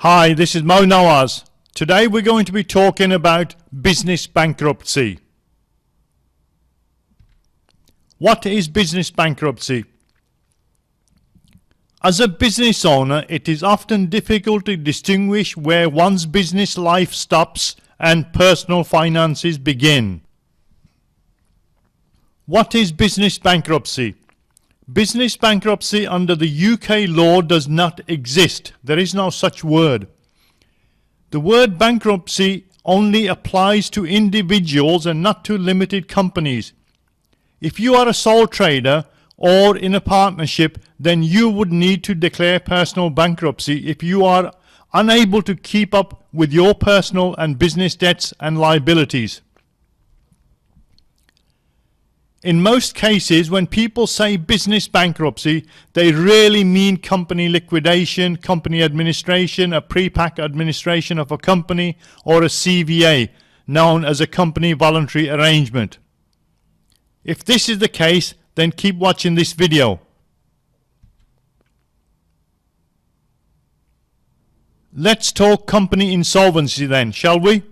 Hi, this is Mo Nawaz. Today we're going to be talking about business bankruptcy. What is business bankruptcy? As a business owner, it is often difficult to distinguish where one's business life stops and personal finances begin. What is business bankruptcy? Business bankruptcy under the UK law does not exist. There is no such word. The word bankruptcy only applies to individuals and not to limited companies. If you are a sole trader or in a partnership, then you would need to declare personal bankruptcy if you are unable to keep up with your personal and business debts and liabilities. In most cases, when people say business bankruptcy, they really mean company liquidation, company administration, a pre-pack administration of a company, or a CVA, known as a company voluntary arrangement. If this is the case, then keep watching this video. Let's talk company insolvency then, shall we?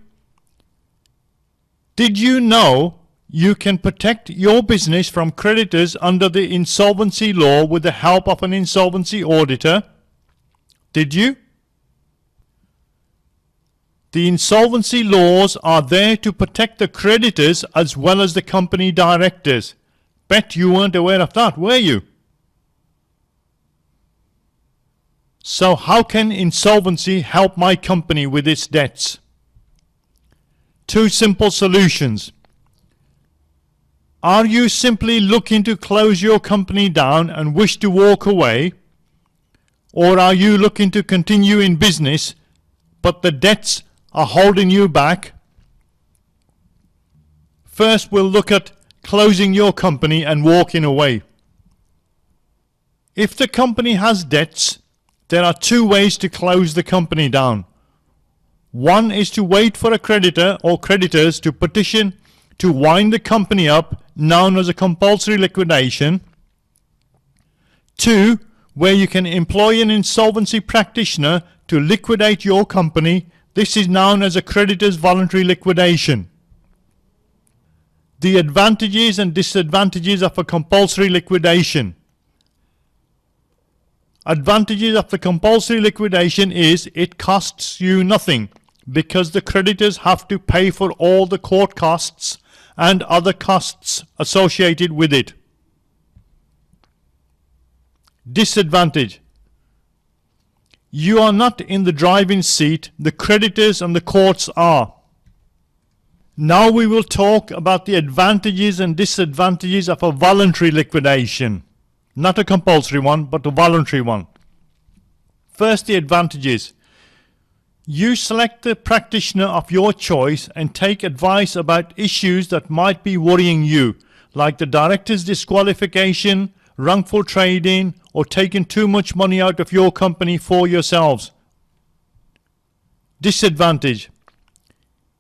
Did you know you can protect your business from creditors under the insolvency law with the help of an insolvency auditor? Did you? The insolvency laws are there to protect the creditors as well as the company directors. Bet you weren't aware of that, were you? So how can insolvency help my company with its debts? Two simple solutions. Are you simply looking to close your company down and wish to walk away? Or are you looking to continue in business but the debts are holding you back? First, we'll look at closing your company and walking away. If the company has debts, there are two ways to close the company down. One is to wait for a creditor or creditors to petition to wind the company up, known as a compulsory liquidation. Two, where you can employ an insolvency practitioner to liquidate your company. This is known as a creditor's voluntary liquidation. The advantages and disadvantages of a compulsory liquidation. Advantages of the compulsory liquidation is it costs you nothing because the creditors have to pay for all the court costs and other costs associated with it. Disadvantage. You are not in the driving seat, the creditors and the courts are. Now we will talk about the advantages and disadvantages of a voluntary liquidation. Not a compulsory one, but a voluntary one. First, the advantages. You select the practitioner of your choice and take advice about issues that might be worrying you, like the director's disqualification, wrongful trading, or taking too much money out of your company for yourselves. Disadvantage.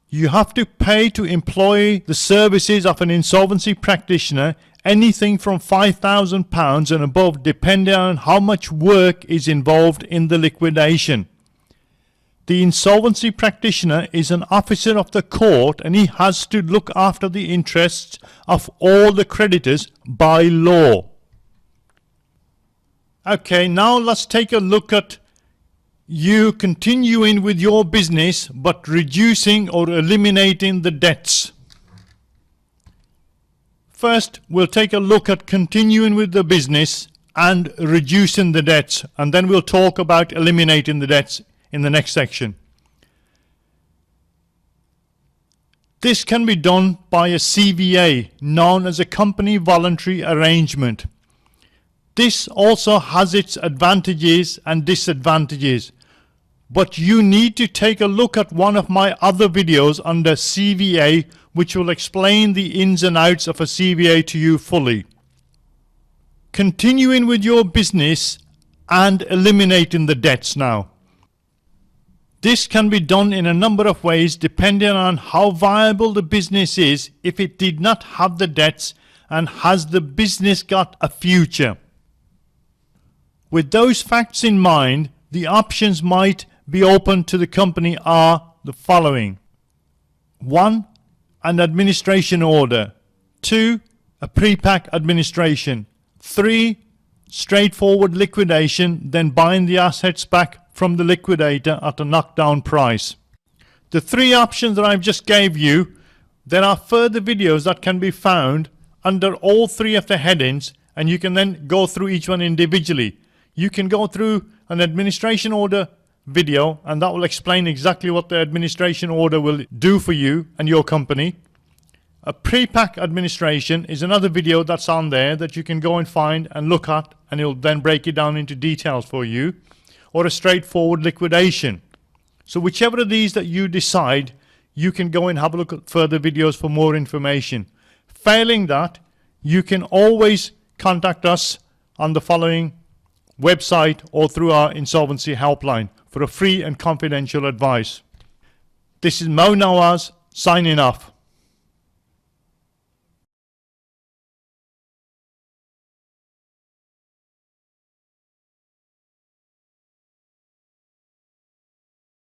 You have to pay to employ the services of an insolvency practitioner, anything from £5,000 and above, depending on how much work is involved in the liquidation. The insolvency practitioner is an officer of the court and he has to look after the interests of all the creditors by law. Okay, now let's take a look at you continuing with your business but reducing or eliminating the debts. First, we'll take a look at continuing with the business and reducing the debts, and then we'll talk about eliminating the debts in the next section. This can be done by a CVA, known as a company voluntary arrangement. This also has its advantages and disadvantages, but you need to take a look at one of my other videos under CVA, which will explain the ins and outs of a CVA to you fully. Continuing with your business and eliminating the debts now. This can be done in a number of ways depending on how viable the business is, if it did not have the debts, and has the business got a future. With those facts in mind, the options might be open to the company are the following: 1. An administration order. 2. A pre-pack administration. 3. Straightforward liquidation, then buying the assets back from the liquidator at a knockdown price. The 3 options that I've just gave you, there are further videos that can be found under all 3 of the headings, and you can then go through each one individually. You can go through an administration order video, and that will explain exactly what the administration order will do for you and your company. A pre-pack administration is another video that's on there that you can go and find and look at, and it'll then break it down into details for you. Or a straightforward liquidation. So whichever of these that you decide, you can go and have a look at further videos for more information. Failing that, you can always contact us on the following website or through our insolvency helpline for a free and confidential advice. This is Mo Nawaz signing off.